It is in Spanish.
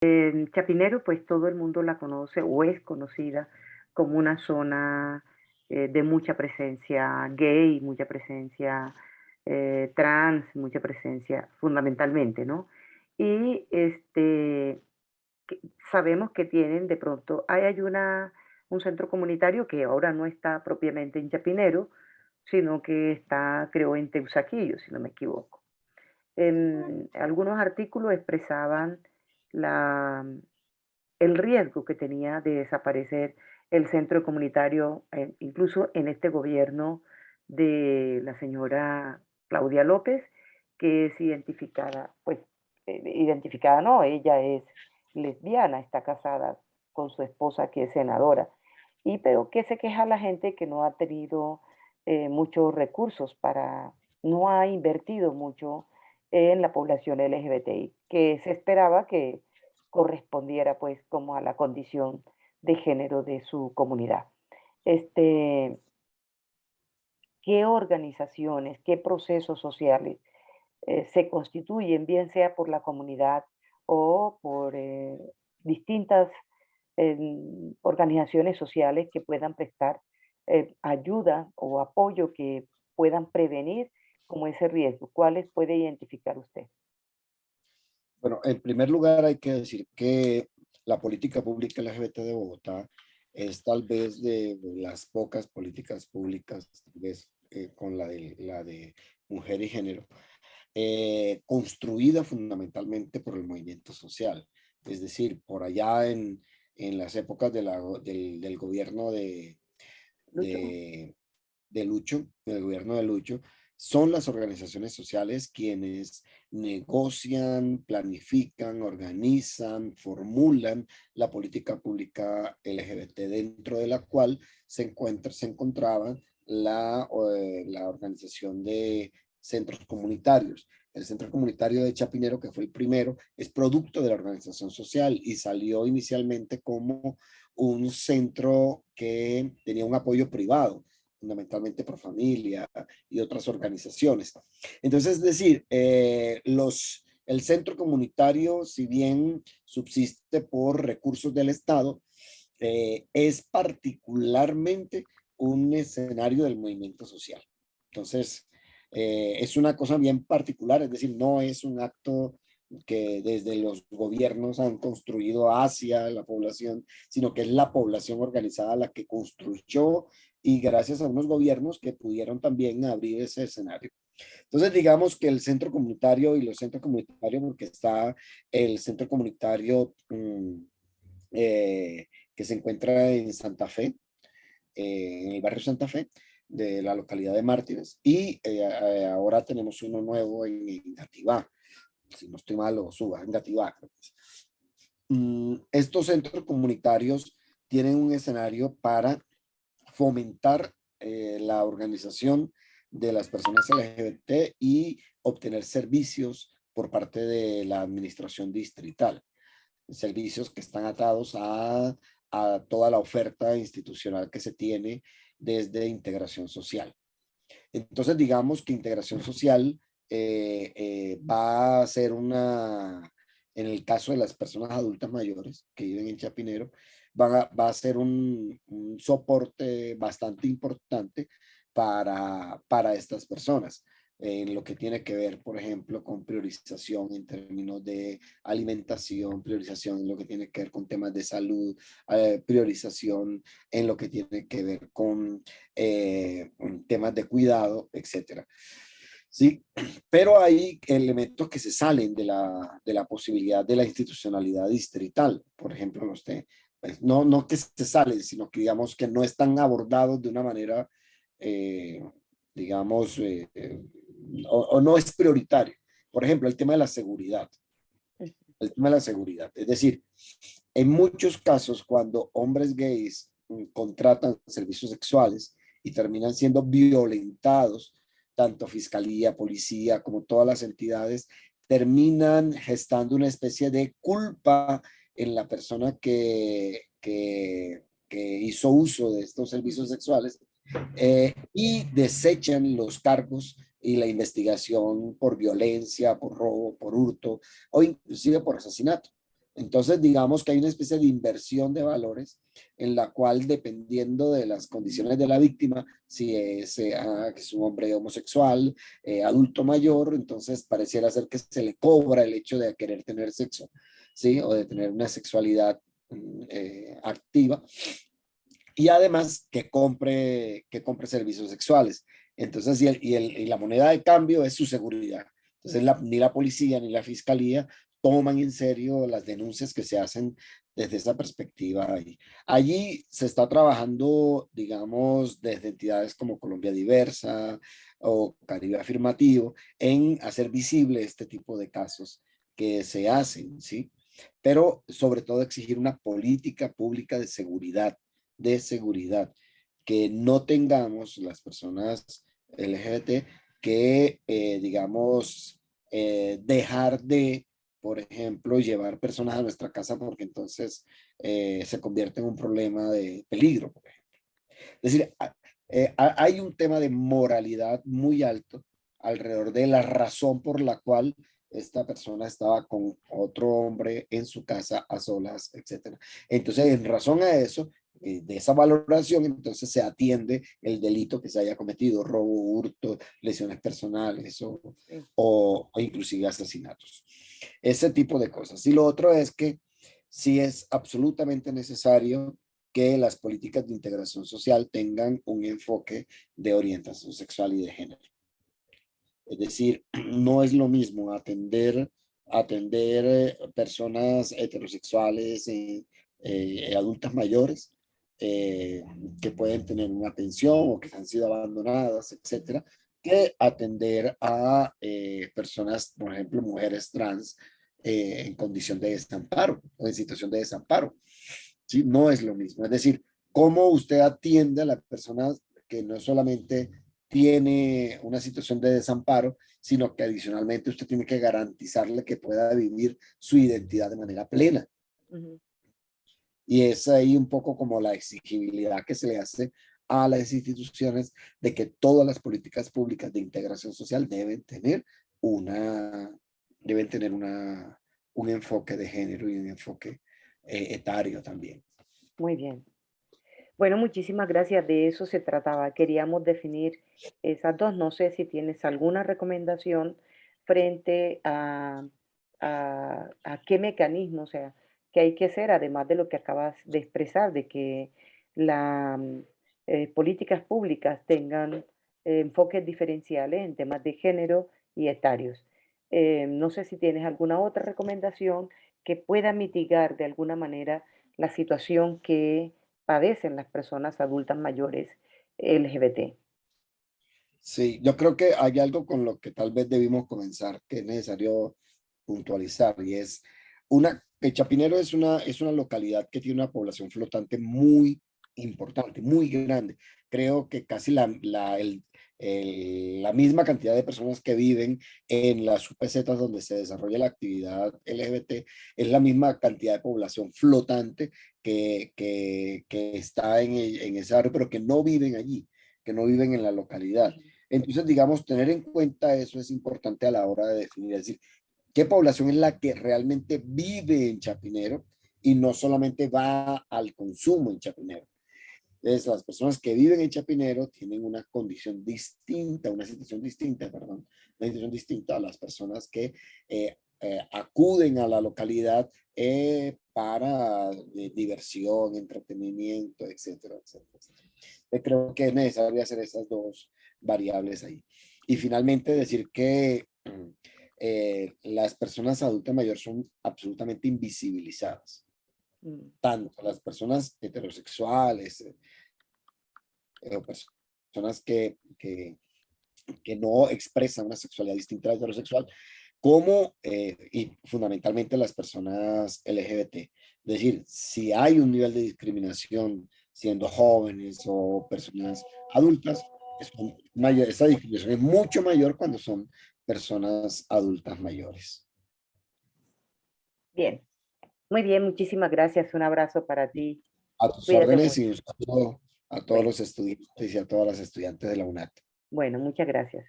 En Chapinero, pues todo el mundo la conoce o es conocida como una zona de mucha presencia gay, mucha presencia trans, mucha presencia fundamentalmente, ¿no? Y que- sabemos que tienen de pronto, hay un centro comunitario que ahora no está propiamente en Chapinero, sino que está, creo, en Teusaquillo, si no me equivoco. Algunos artículos expresaban la, el riesgo que tenía de desaparecer el centro comunitario, incluso en este gobierno de la señora Claudia López, que es identificada, pues, identificada no, ella es lesbiana, está casada con su esposa que es senadora, y pero que se queja la gente que no ha tenido muchos recursos para, no ha invertido mucho en la población LGBTI, que se esperaba que correspondiera pues como a la condición de género de su comunidad. Este, ¿Qué organizaciones, qué procesos sociales se constituyen, bien sea por la comunidad o por distintas organizaciones sociales que puedan prestar ayuda o apoyo que puedan prevenir como ese riesgo? ¿Cuáles puede identificar usted? Bueno, en primer lugar hay que decir que la política pública LGBT de Bogotá es tal vez de las pocas políticas públicas, tal vez con la de mujer y género, construida fundamentalmente por el movimiento social. Es decir, por allá en las épocas del gobierno Lucho. de, de Lucho, del gobierno de Lucho, son las organizaciones sociales quienes negocian, planifican, organizan, formulan la política pública LGBT, dentro de la cual se encontraba la organización de centros comunitarios. El centro comunitario de Chapinero, que fue el primero, es producto de la organización social y salió inicialmente como un centro que tenía un apoyo privado, fundamentalmente por familia y otras organizaciones. Entonces, es decir, el centro comunitario, si bien subsiste por recursos del Estado, es particularmente un escenario del movimiento social. Entonces, es una cosa bien particular, es decir, no es un acto que desde los gobiernos han construido hacia la población, sino que es la población organizada la que construyó y gracias a unos gobiernos que pudieron también abrir ese escenario. Entonces, digamos que el centro comunitario y los centros comunitarios, porque está el centro comunitario que se encuentra en Santa Fe, en el barrio Santa Fe, de la localidad de Mártires, y ahora tenemos uno nuevo en Gativá, si no estoy mal, o Suba, en Gativá. Estos centros comunitarios tienen un escenario para fomentar la organización de las personas LGBT y obtener servicios por parte de la administración distrital, servicios que están atados a toda la oferta institucional que se tiene desde integración social. Entonces, digamos que integración social va a ser en el caso de las personas adultas mayores que viven en Chapinero, va a ser un soporte bastante importante para estas personas en lo que tiene que ver, por ejemplo, con priorización en términos de alimentación, priorización en lo que tiene que ver con temas de salud, priorización en lo que tiene que ver con temas de cuidado, etcétera. Sí, pero hay elementos que se salen de la posibilidad de la institucionalidad distrital, por ejemplo, pues, no que se salen, sino que digamos que no están abordados de una manera, eh, digamos, o no es prioritario. Por ejemplo, el tema de la seguridad, el tema de la seguridad. Es decir, en muchos casos, cuando hombres gays contratan servicios sexuales y terminan siendo violentados, tanto fiscalía, policía, como todas las entidades, terminan gestando una especie de culpa en la persona que hizo uso de estos servicios sexuales, y desechan los cargos y la investigación por violencia, por robo, por hurto o inclusive por asesinato. Entonces, digamos que hay una especie de inversión de valores en la cual, dependiendo de las condiciones de la víctima, si que es un hombre homosexual, adulto mayor, entonces pareciera ser que se le cobra el hecho de querer tener sexo, ¿sí? O de tener una sexualidad activa, y además que compre servicios sexuales. Entonces, y la moneda de cambio es su seguridad. Entonces, ni la policía ni la fiscalía toman en serio las denuncias que se hacen desde esa perspectiva. Allí se está trabajando, digamos, desde entidades como Colombia Diversa o Caribe Afirmativo, en hacer visible este tipo de casos que se hacen, ¿sí? Pero sobre todo exigir una política pública de seguridad, que no tengamos las personas LGBT que, digamos, dejar de, por ejemplo, llevar personas a nuestra casa porque entonces se convierte en un problema de peligro, por ejemplo. Es decir, hay un tema de moralidad muy alto alrededor de la razón por la cual esta persona estaba con otro hombre en su casa a solas, etcétera. Entonces, en razón a eso, de esa valoración, entonces se atiende el delito que se haya cometido, robo, hurto, lesiones personales Sí. o inclusive asesinatos. Ese tipo de cosas. Y lo otro es que sí es absolutamente necesario que las políticas de integración social tengan un enfoque de orientación sexual y de género. Es decir, no es lo mismo atender personas heterosexuales, adultas mayores, eh, que pueden tener una pensión o que han sido abandonadas, etcétera, que atender a personas, por ejemplo, mujeres trans en condición de desamparo o en situación de desamparo. ¿Sí? No es lo mismo. Es decir, cómo usted atiende a la persona que no solamente tiene una situación de desamparo, sino que adicionalmente usted tiene que garantizarle que pueda vivir su identidad de manera plena. Ujú. Y es ahí un poco como la exigibilidad que se le hace a las instituciones de que todas las políticas públicas de integración social una, deben tener un enfoque de género y un enfoque etario también. Muy bien. Bueno, muchísimas gracias. De eso se trataba. Queríamos definir esas dos. No sé si tienes alguna recomendación frente a qué mecanismo, o sea, qué hay que hacer, además de lo que acabas de expresar, de que las políticas públicas tengan enfoques diferenciales en temas de género y etarios. No sé si tienes alguna otra recomendación que pueda mitigar de alguna manera la situación que padecen las personas adultas mayores LGBT. Sí, yo creo que hay algo con lo que tal vez debimos comenzar, que es necesario puntualizar, y es que Chapinero es una localidad que tiene una población flotante muy importante, muy grande. Creo que casi la misma cantidad de personas que viven en las UPZ donde se desarrolla la actividad LGBT es la misma cantidad de población flotante que está en ese barrio, pero que no viven allí, que no viven en la localidad. Ujú. Entonces, digamos, tener en cuenta eso es importante a la hora de definir, es decir, qué población es la que realmente vive en Chapinero y no solamente va al consumo en Chapinero. Entonces, las personas que viven en Chapinero tienen una condición distinta, una situación distinta, perdón, una situación distinta a las personas que acuden a la localidad para diversión, entretenimiento, etcétera, etcétera, etcétera. Creo que es necesario hacer esas dos variables ahí. Y finalmente decir que las personas adultas mayores son absolutamente invisibilizadas, Mm. tanto las personas heterosexuales o personas que no expresan una sexualidad distinta a la heterosexual, como y fundamentalmente las personas LGBT. Es decir, si hay un nivel de discriminación siendo jóvenes o personas adultas, esa discriminación es mucho mayor cuando son personas adultas mayores. Bien, muy bien, muchísimas gracias. Un abrazo para ti. A tus Cuídate órdenes y mucho. un saludo a todos Bueno, los estudiantes y a todas las estudiantes de la UNAT. bueno, muchas gracias.